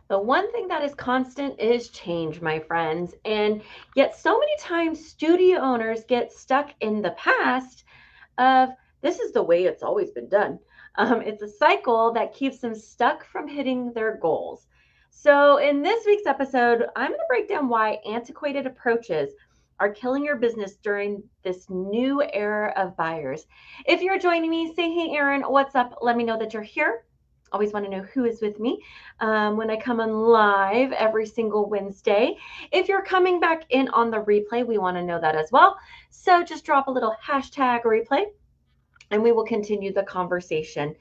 The one thing that is constant is change, my friends. And yet, so many times, studio owners get stuck in the past of this is the way it's always been done. It's a cycle that keeps them stuck from hitting their goals. So, in this week's episode, I'm going to break down why antiquated approaches are killing your business during this new era of buyers. If you're joining me, say, hey, Erin, what's up? Let me know that you're here. Always want to know who is with me when I come on live every single Wednesday. If you're coming back in on the replay, we want to know that as well. So just drop a little hashtag replay and we will continue the conversation.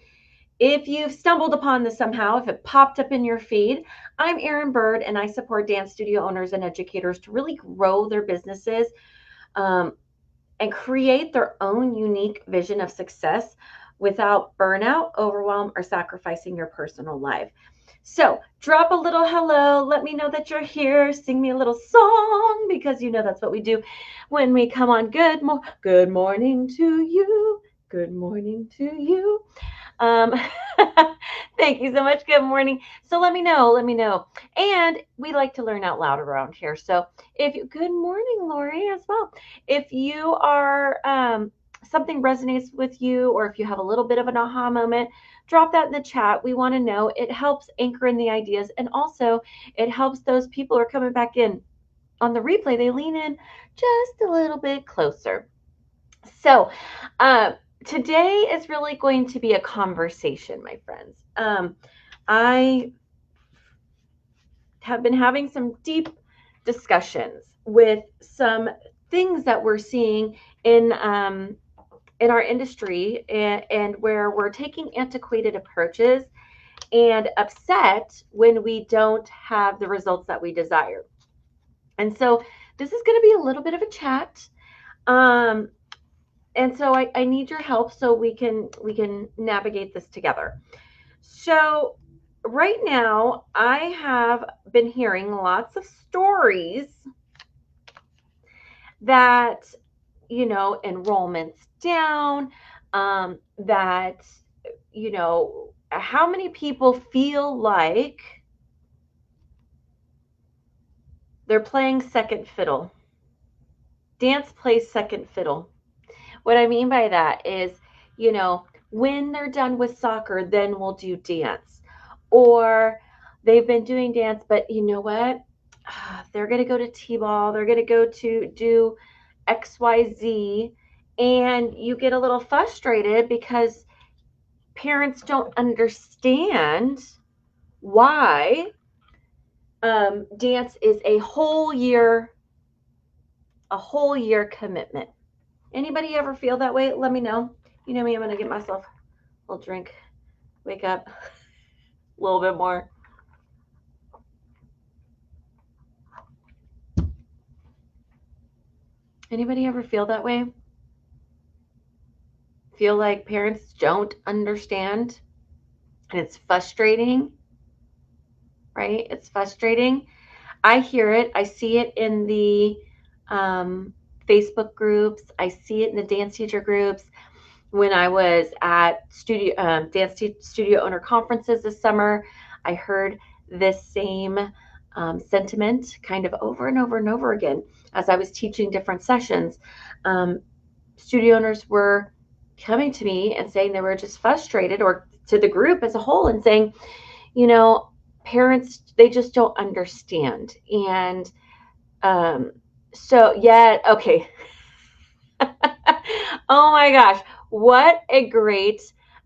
If you've stumbled upon this somehow, if it popped up in your feed, I'm Erin Bird and I support dance studio owners and educators to really grow their businesses um, and create their own unique vision of success without burnout, overwhelm, or sacrificing your personal life. So drop a little hello. Let me know that you're here. Sing me a little song because you know that's what we do when we come on. Good morning to you. Good morning to you. Um, thank you so much. Good morning. So let me know. Let me know. And we like to learn out loud around here. So if you, good morning, Lori, as well. If you are something resonates with you, or if you have a little bit of an aha moment, drop that in the chat. We want to know. It helps anchor in the ideas, and also it helps those people who are coming back in on the replay. They lean in just a little bit closer. So, today is really going to be a conversation, my friends. I have been having some deep discussions with some things that we're seeing in our industry, and where we're taking antiquated approaches and upset when we don't have the results that we desire. And so, this is going to be a little bit of a chat. Um, and so I need your help so we can navigate this together. So right now I have been hearing lots of stories that enrollments down, that how many people feel like they're playing second fiddle. Dance plays second fiddle. What I mean by that is, you know, when they're done with soccer, then we'll do dance. Or they've been doing dance, but you know what? They're going to go to T-ball, they're going to go to do XYZ, and you get a little frustrated because parents don't understand why dance is a whole year commitment. Anybody ever feel that way? Let me know. You know me, I'm going to get myself a little drink, wake up a little bit more. Anybody ever feel that way? Feel like parents don't understand and it's frustrating, right? It's frustrating. I hear it. I see it in the Facebook groups. I see it in the dance teacher groups. When I was at studio owner conferences this summer, I heard this same sentiment kind of over and over and over again as I was teaching different sessions. Studio owners were coming to me and saying they were just frustrated, or to the group as a whole, and saying, you know, parents, they just don't understand. And um, so, yeah, okay. Oh my gosh, what a great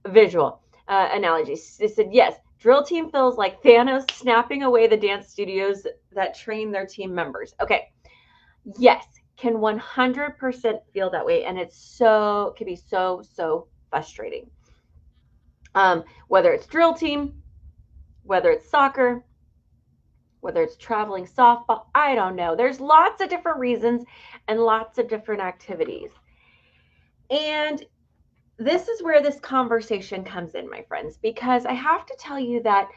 visual analogy. They said, yes, drill team feels like Thanos snapping away the dance studios that train their team members. Okay, yes, can 100% feel that way. And can be so frustrating. Whether it's drill team, whether it's soccer, whether it's traveling softball, I don't know. There's lots of different reasons and lots of different activities. And this is where this conversation comes in, my friends, because I have to tell you that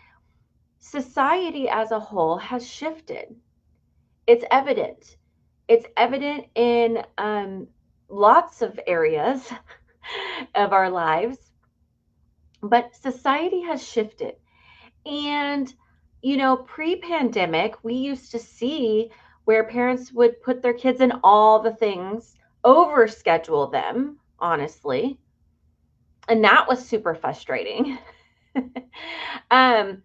society as a whole has shifted. It's evident. It's evident in lots of areas of our lives, but society has shifted. And Pre-pandemic, we used to see where parents would put their kids in all the things, overschedule them, honestly. And that was super frustrating. um,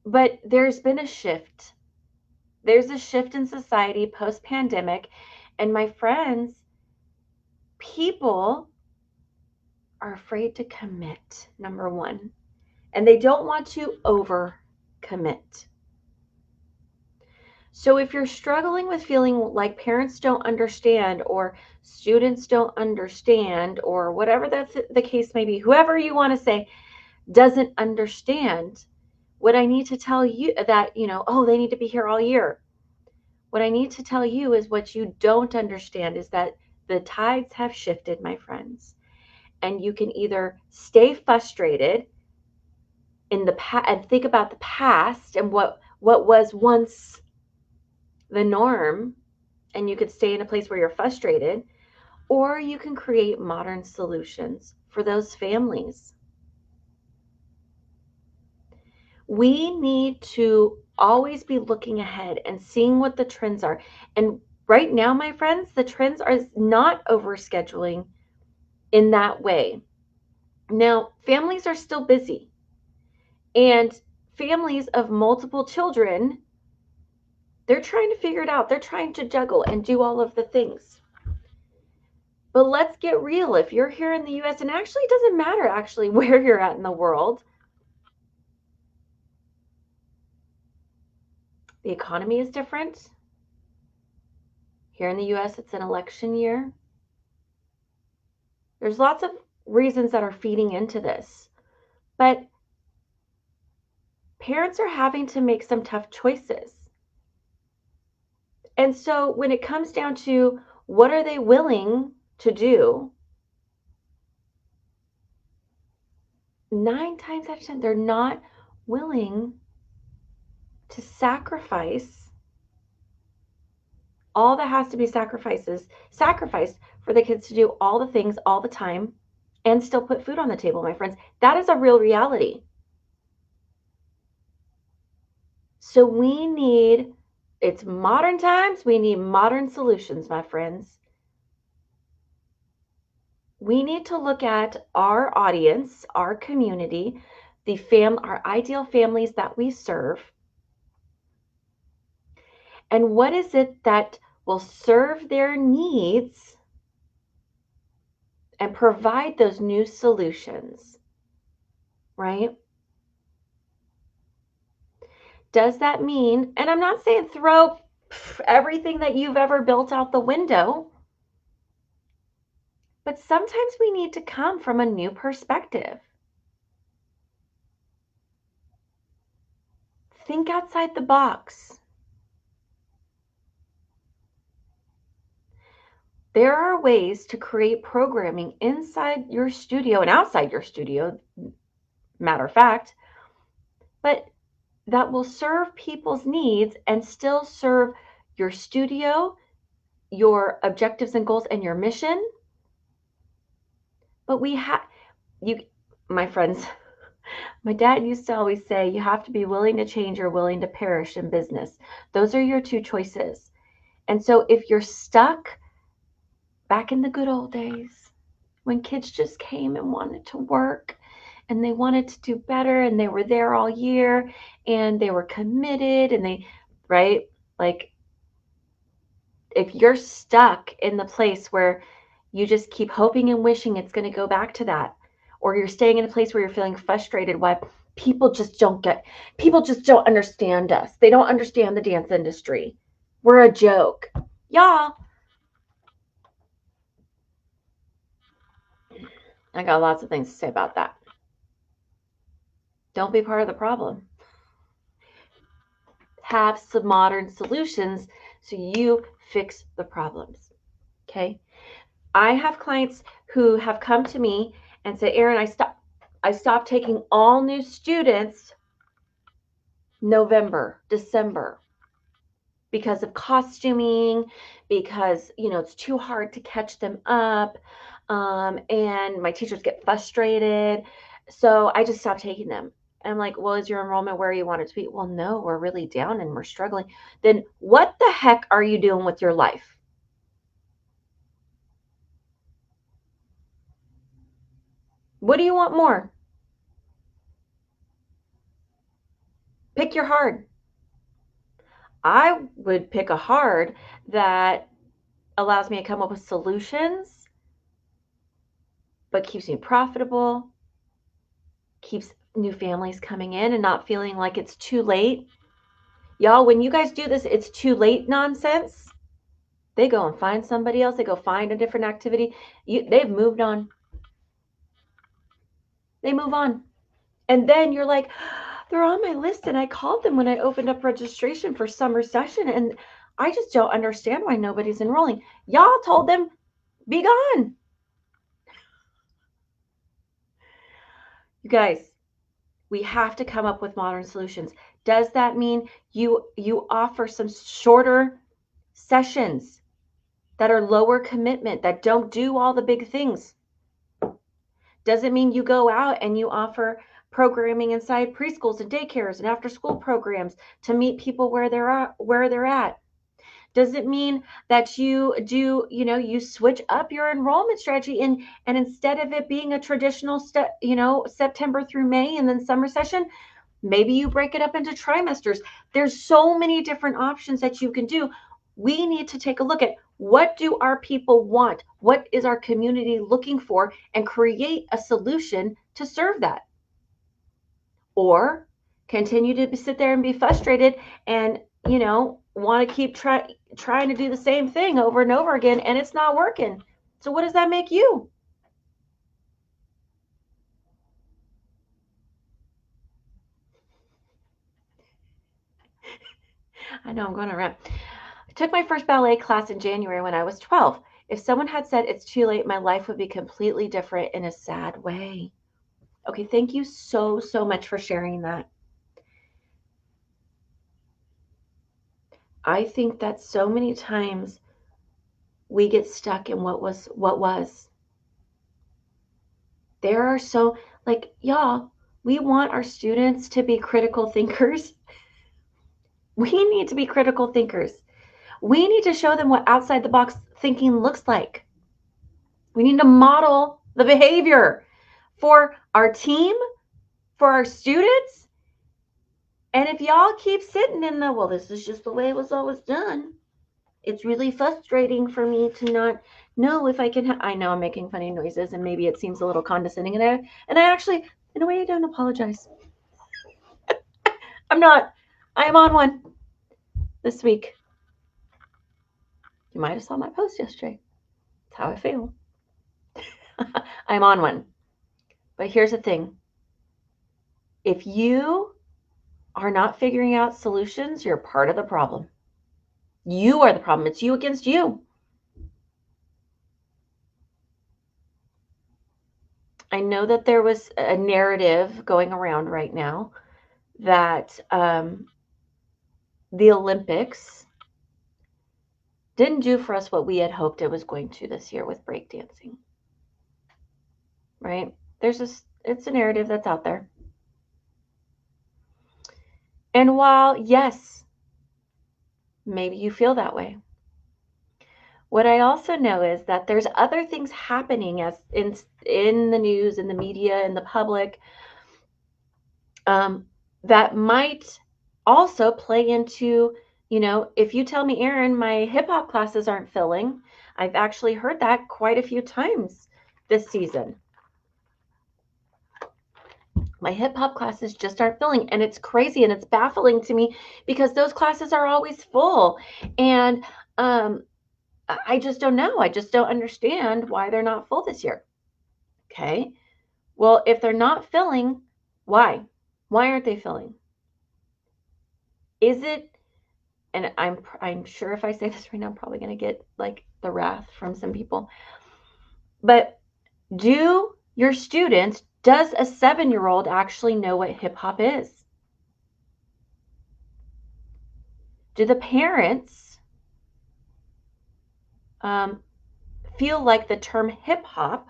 but there's been a shift. There's a shift in society post-pandemic. And my friends, people are afraid to commit, number one. And they don't want to over commit. So if you're struggling with feeling like parents don't understand or students don't understand or whatever the case may be, whoever you want to say doesn't understand, what I need to tell you that, oh, they need to be here all year. What I need to tell you is what you don't understand is that the tides have shifted, my friends. And you can either stay frustrated in the past and think about the past and what was once the norm, and you could stay in a place where you're frustrated, or you can create modern solutions for those families. We need to always be looking ahead and seeing what the trends are. And right now, my friends, the trends are not overscheduling in that way. Now, families are still busy, and families of multiple children, they're trying to figure it out. They're trying to juggle and do all of the things. But let's get real. If you're here in the US, and actually it doesn't matter actually where you're at in the world, the economy is different. Here in the US, it's an election year. There's lots of reasons that are feeding into this. But parents are having to make some tough choices. And so when it comes down to what are they willing to do, 9 times out of 10, they're not willing to sacrificed all that has to be sacrificed for the kids to do all the things all the time and still put food on the table, my friends. That is a real reality. So it's modern times, we need modern solutions, my friends. We need to look at our audience, our community, our ideal families that we serve. And what is it that will serve their needs and provide those new solutions, right? Does that mean, and I'm not saying throw everything that you've ever built out the window, but sometimes we need to come from a new perspective. Think outside the box. There are ways to create programming inside your studio and outside your studio, matter of fact, but that will serve people's needs and still serve your studio, your objectives and goals, and your mission. But my friends, my dad used to always say, you have to be willing to change or willing to perish in business. Those are your two choices. And so if you're stuck back in the good old days, when kids just came and wanted to work and they wanted to do better and they were there all year and they were committed and right? Like, if you're stuck in the place where you just keep hoping and wishing it's going to go back to that, or you're staying in a place where you're feeling frustrated, why people just don't understand us. They don't understand the dance industry. We're a joke. Y'all, I got lots of things to say about that. Don't be part of the problem. Have some modern solutions so you fix the problems. Okay? I have clients who have come to me and said, Erin, I stopped taking all new students November, December because of costuming, because it's too hard to catch them up, and my teachers get frustrated. So I just stopped taking them. And I'm like, well, is your enrollment where you want it to be? Well, no, we're really down and we're struggling. Then what the heck are you doing with your life? What do you want more? Pick your hard. I would pick a hard that allows me to come up with solutions, but keeps me profitable, keeps new families coming in and not feeling like it's too late. Y'all, when you guys do this, it's too late nonsense. They go and find somebody else. They go find a different activity. They've moved on. They move on. And then you're like, they're on my list. And I called them when I opened up registration for summer session. And I just don't understand why nobody's enrolling. Y'all told them, be gone. You guys, we have to come up with modern solutions. Does that mean you offer some shorter sessions that are lower commitment, that don't do all the big things? Does it mean you go out and you offer programming inside preschools and daycares and after school programs to meet people where they're at? Does it mean that you do, you switch up your enrollment strategy and instead of it being a traditional September through May and then summer session, maybe you break it up into trimesters. There's so many different options that you can do. We need to take a look at what do our people want? What is our community looking for? And create a solution to serve that. Or continue to sit there and be frustrated and, want to keep trying to do the same thing over and over again, and it's not working. So what does that make you? I know I'm going to rant. I took my first ballet class in January when I was 12. If someone had said it's too late, my life would be completely different in a sad way. Okay, thank you so, so much for sharing that. I think that so many times we get stuck in what was. There are so, like, y'all, we want our students to be critical thinkers. We need to be critical thinkers. We need to show them what outside the box thinking looks like. We need to model the behavior for our team, for our students. And if y'all keep sitting in the, well, this is just the way it was always done, it's really frustrating for me to not know if I can. I know I'm making funny noises and maybe it seems a little condescending. And I actually, in a way, I don't apologize. I'm not. I am on one this week. You might have saw my post yesterday. That's how I feel. I'm on one. But here's the thing. If you are not figuring out solutions, you're part of the problem. You are the problem. It's you against you. I know that there was a narrative going around right now that the Olympics didn't do for us what we had hoped it was going to this year with breakdancing. Right? It's a narrative that's out there. And while, yes, maybe you feel that way, what I also know is that there's other things happening as in the news, in the media, in the public, that might also play into, if you tell me, Erin, my hip hop classes aren't filling, I've actually heard that quite a few times this season. My hip hop classes just aren't filling, and it's crazy and it's baffling to me because those classes are always full. And I just don't know. I just don't understand why they're not full this year. Okay. Well, if they're not filling, why? Why aren't they filling? Is it, and I'm sure if I say this right now, I'm probably going to get like the wrath from some people. But do your students, does a 7-year-old actually know what hip hop is? Do the parents feel like the term hip hop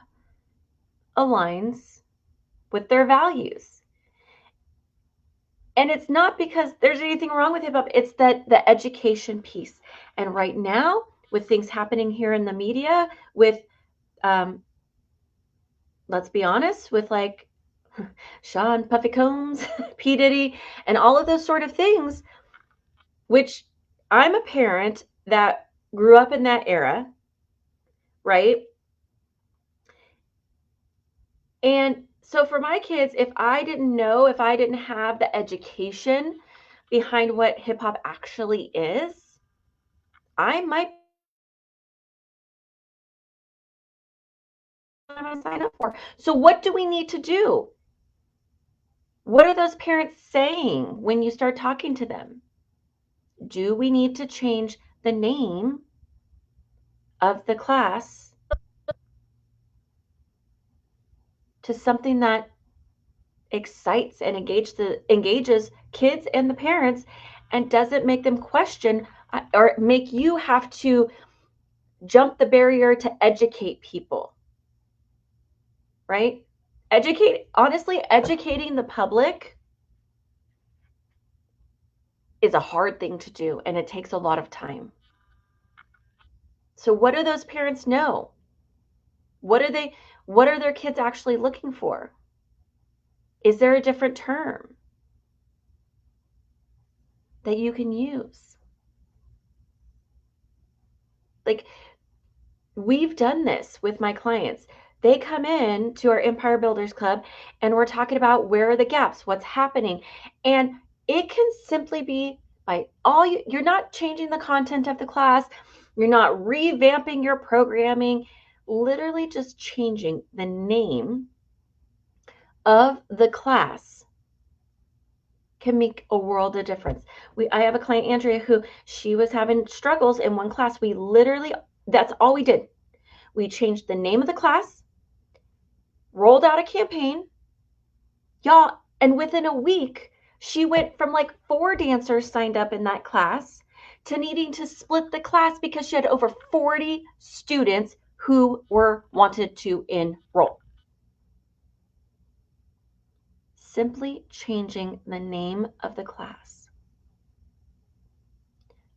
aligns with their values? And it's not because there's anything wrong with hip hop, it's that the education piece. And right now, with things happening here in the media, with, let's be honest, with like Sean Puffy Combs, P. Diddy, and all of those sort of things, which I'm a parent that grew up in that era, right? And so for my kids, if I didn't have the education behind what hip hop actually is, I might sign up for. So what do we need to do? What are those parents saying when you start talking to them? Do we need to change the name of the class to something that excites and engages kids and the parents and doesn't make them question or make you have to jump the barrier to educate people, right? Honestly, educating the public is a hard thing to do, and it takes a lot of time. So what do those parents know? What are their kids actually looking for? Is there a different term that you can use? Like, we've done this with my clients. They come in to our Empire Builders Club and we're talking about where are the gaps, what's happening. And it can simply be by you're not changing the content of the class, you're not revamping your programming, literally just changing the name of the class can make a world of difference. I have a client, Andrea, who she was having struggles in one class. That's all we did. We changed the name of the class, rolled out a campaign, y'all, and within a week, she went from like 4 dancers signed up in that class to needing to split the class because she had over 40 students who wanted to enroll. Simply changing the name of the class.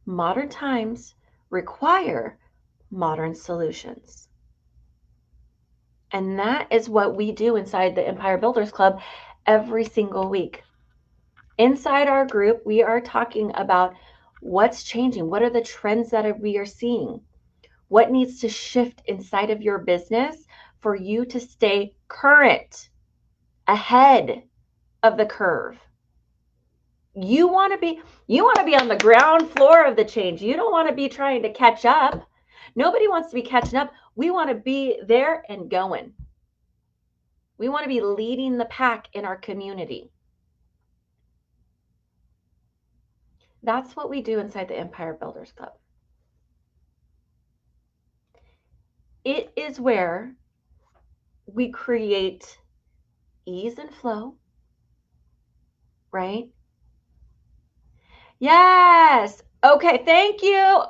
Modern times require modern solutions. And that is what we do inside the Empire Builders Club every single week. Inside our group, we are talking about what's changing. What are the trends that we are seeing? What needs to shift inside of your business for you to stay current, ahead of the curve? You want to be on the ground floor of the change. You don't want to be trying to catch up. Nobody wants to be catching up. We want to be there and going. We want to be leading the pack in our community. That's what we do inside the Empire Builders Club. It is where we create ease and flow, right? Yes. Okay, thank you.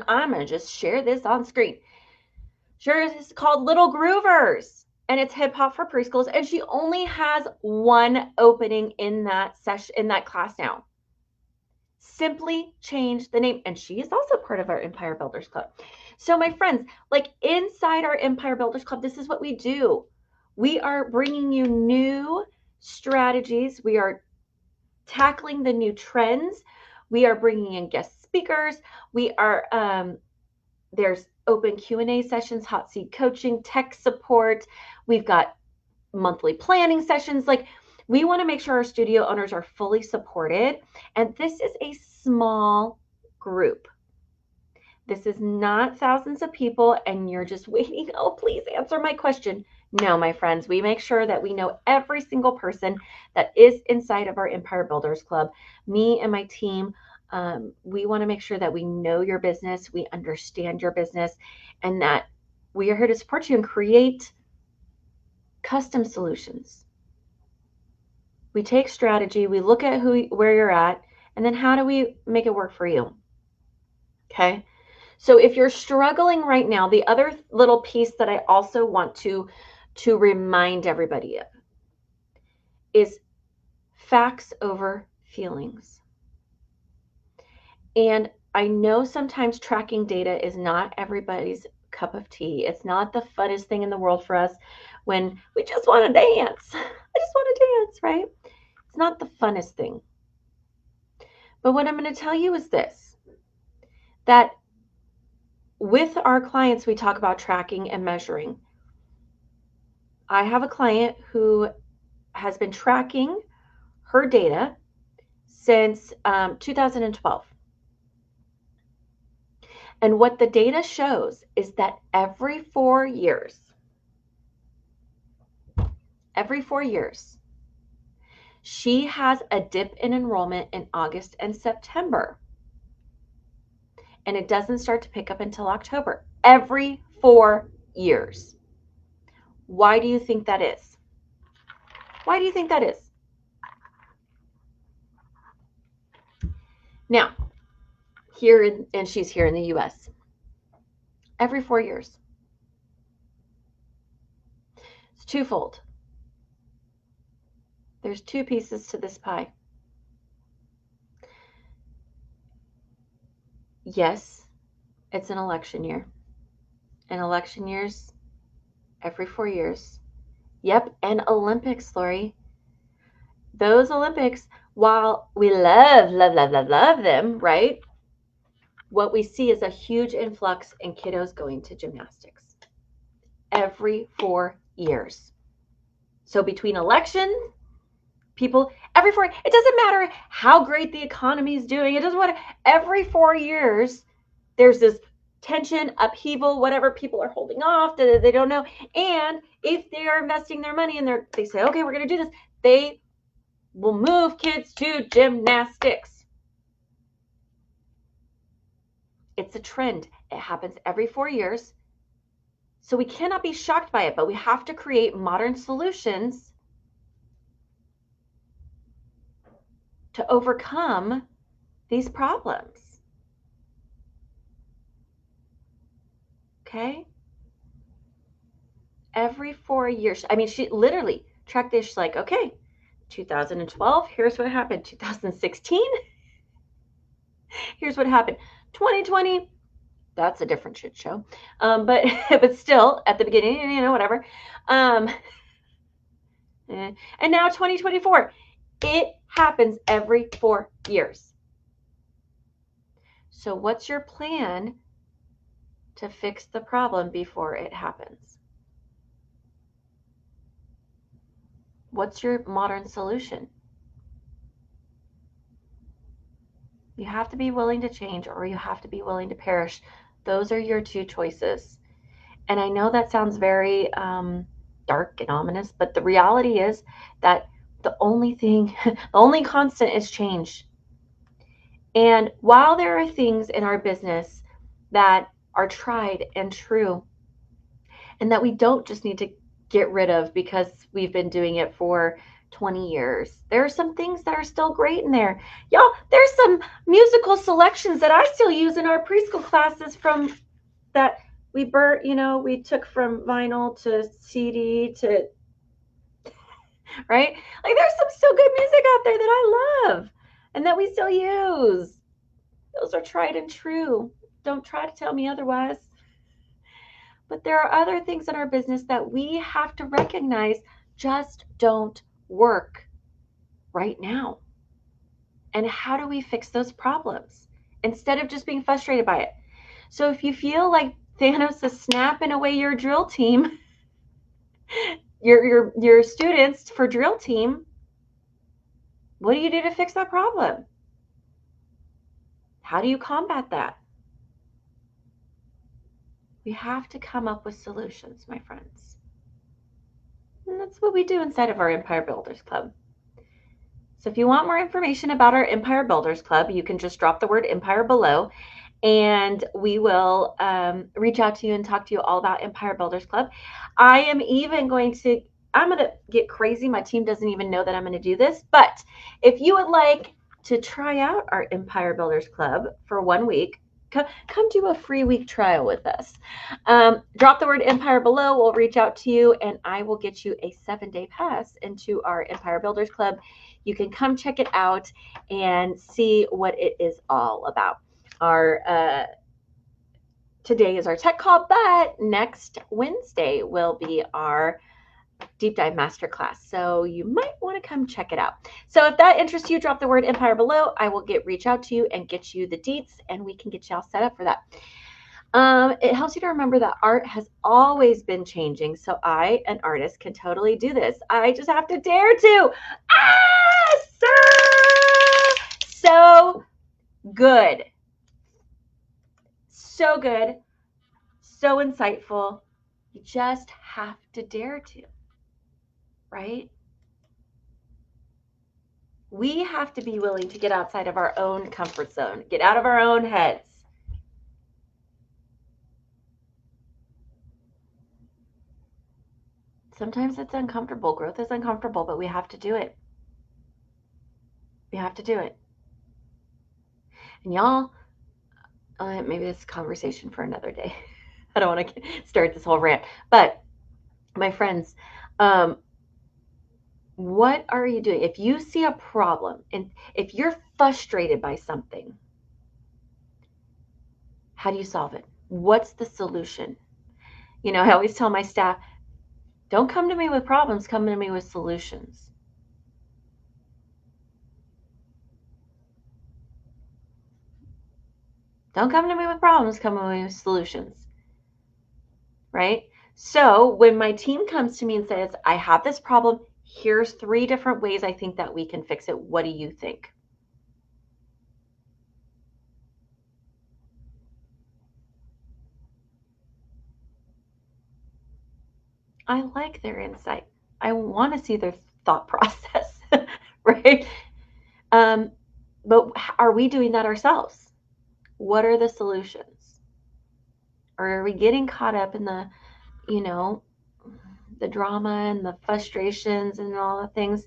I'm going to just share this on screen. Sure, it's called Little Groovers, and it's hip hop for preschools, and she only has one opening in that session, in that class now. Simply change the name, and she is also part of our Empire Builders Club. So my friends, like inside our Empire Builders Club, this is what we do. We are bringing you new strategies. We are tackling the new trends. We are bringing in guest speakers. We are, there's open Q&A sessions, hot seat coaching, tech support. We've got monthly planning sessions. Like, we want to make sure our studio owners are fully supported. And this is a small group. This is not thousands of people and you're just waiting, oh, please answer my question. No, my friends, we make sure that we know every single person that is inside of our Empire Builders Club. Me and my team, we want to make sure that we know your business, we understand your business, and that we are here to support you and create custom solutions. We take strategy, we look at where you're at, and then how do we make it work for you? Okay. So if you're struggling right now, the other little piece that I also want to remind everybody of is facts over feelings. And I know sometimes tracking data is not everybody's cup of tea. It's not the funnest thing in the world for us when we just want to dance. I just want to dance, right? It's not the funnest thing. But what I'm going to tell you is this, that with our clients, we talk about tracking and measuring. I have a client who has been tracking her data since 2012. And what the data shows is that every 4 years, she has a dip in enrollment in August and September. And it doesn't start to pick up until October. Every 4 years. Why do you think that is? Why do you think that is? Now, and she's here in the US. Every 4 years. It's twofold. There's two pieces to this pie. Yes, it's an election year. And election years, every 4 years. Yep, and Olympics, Lori. Those Olympics, while we love them, right? What we see is a huge influx in kiddos going to gymnastics every 4 years. So between elections, people, every 4, it doesn't matter how great the economy is doing. It doesn't matter. Every 4 years, there's this tension, upheaval, whatever, people are holding off, they don't know. And if they are investing their money and they say, okay, we're going to do this, they will move kids to gymnastics. It's a trend. It happens every 4 years. So we cannot be shocked by it, but we have to create modern solutions to overcome these problems. Okay? Every 4 years. I mean, she literally tracked this. She's like, okay, 2012, here's what happened. 2016, here's what happened. 2020, that's a different shit show. But still, at the beginning, whatever. And now 2024, it happens every 4 years. So what's your plan to fix the problem before it happens? What's your modern solution? You have to be willing to change, or you have to be willing to perish. Those are your two choices. And I know that sounds very dark and ominous, but the reality is that the only constant is change. And while there are things in our business that are tried and true, and that we don't just need to get rid of because we've been doing it for 20 years. There are some things that are still great in there. Y'all, there's some musical selections that I still use in our preschool classes from that we we took from vinyl to CD to, right? Like there's some still good music out there that I love and that we still use. Those are tried and true. Don't try to tell me otherwise. But there are other things in our business that we have to recognize just don't work right now. And how do we fix those problems instead of just being frustrated by it? So if you feel like Thanos is snapping away your drill team, your students for drill team, what do you do to fix that problem? How do you combat that? We have to come up with solutions, my friends. And that's what we do inside of our Empire Builders Club. So if you want more information about our Empire Builders Club, you can just drop the word Empire below, and we will reach out to you and talk to you all about Empire Builders Club. I'm going to get crazy. My team doesn't even know that I'm going to do this, but if you would like to try out our Empire Builders Club for 1 week, Come do a free week trial with us. Drop the word Empire below. We'll reach out to you, and I will get you a 7-day pass into our Empire Builders Club. You can come check it out and see what it is all about. Today is our tech call, but next Wednesday will be our deep dive masterclass. So you might want to come check it out. So if that interests you, drop the word Empire below. I will reach out to you and get you the deets, and we can get you all set up for that. It helps you to remember that art has always been changing. So I, an artist, can totally do this. I just have to dare to. So good. So good. So insightful. You just have to dare to. Right? We have to be willing to get outside of our own comfort zone, get out of our own heads. Sometimes it's uncomfortable. Growth is uncomfortable, but we have to do it. We have to do it. And y'all, maybe this is a conversation for another day. I don't want to start this whole rant, but my friends, what are you doing? If you see a problem and if you're frustrated by something, how do you solve it? What's the solution? You know, I always tell my staff, don't come to me with problems, come to me with solutions. Don't come to me with problems, come to me with solutions. Right? So when my team comes to me and says, I have this problem, here's 3 different ways I think that we can fix it. What do you think? I like their insight. I want to see their thought process, right? But are we doing that ourselves? What are the solutions? Or are we getting caught up in the, the drama and the frustrations and all the things?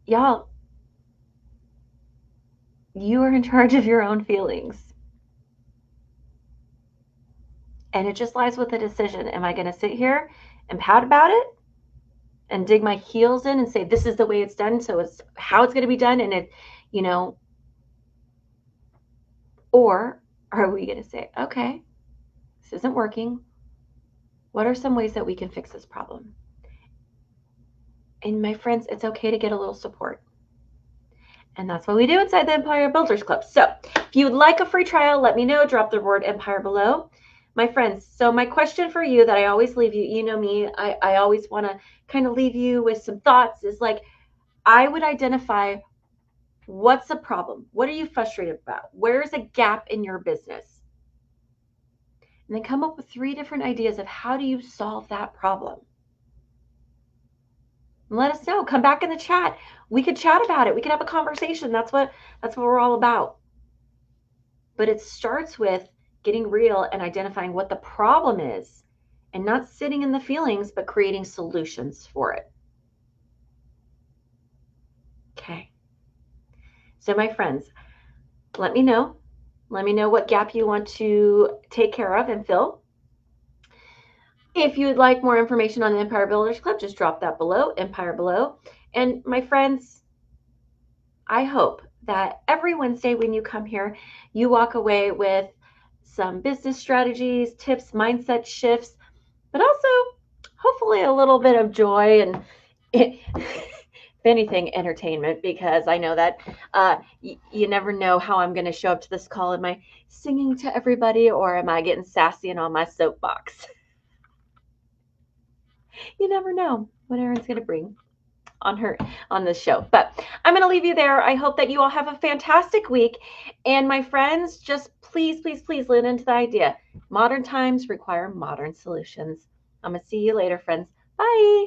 Y'all, you are in charge of your own feelings. And it just lies with the decision. Am I going to sit here and pout about it and dig my heels in and say, this is the way it's done, so it's how it's going to be done, and it, or are we going to say, okay, this isn't working. What are some ways that we can fix this problem? And my friends, it's okay to get a little support. And that's what we do inside the Empire Builders Club. So if you would like a free trial, let me know. Drop the word Empire below. My friends, so my question for you that I always leave you, you know me, I always want to kind of leave you with some thoughts, is like, I would identify what's the problem? What are you frustrated about? Where's a gap in your business? And then come up with 3 different ideas of how do you solve that problem. And let us know. Come back in the chat. We could chat about it. We could have a conversation. That's what we're all about. But it starts with getting real and identifying what the problem is, and not sitting in the feelings, but creating solutions for it. Okay. So my friends, let me know. Let me know what gap you want to take care of and fill. If you would like more information on the Empire Builders Club, just drop that below, Empire below. And my friends, I hope that every Wednesday when you come here, you walk away with some business strategies, tips, mindset shifts, but also hopefully a little bit of joy and, if anything, entertainment, because I know that you never know how I'm going to show up to this call. Am I singing to everybody, or am I getting sassy and on my soapbox? You never know what Erin's going to bring on this show. But I'm going to leave you there. I hope that you all have a fantastic week. And my friends, just please, please, please lean into the idea. Modern times require modern solutions. I'm going to see you later, friends. Bye.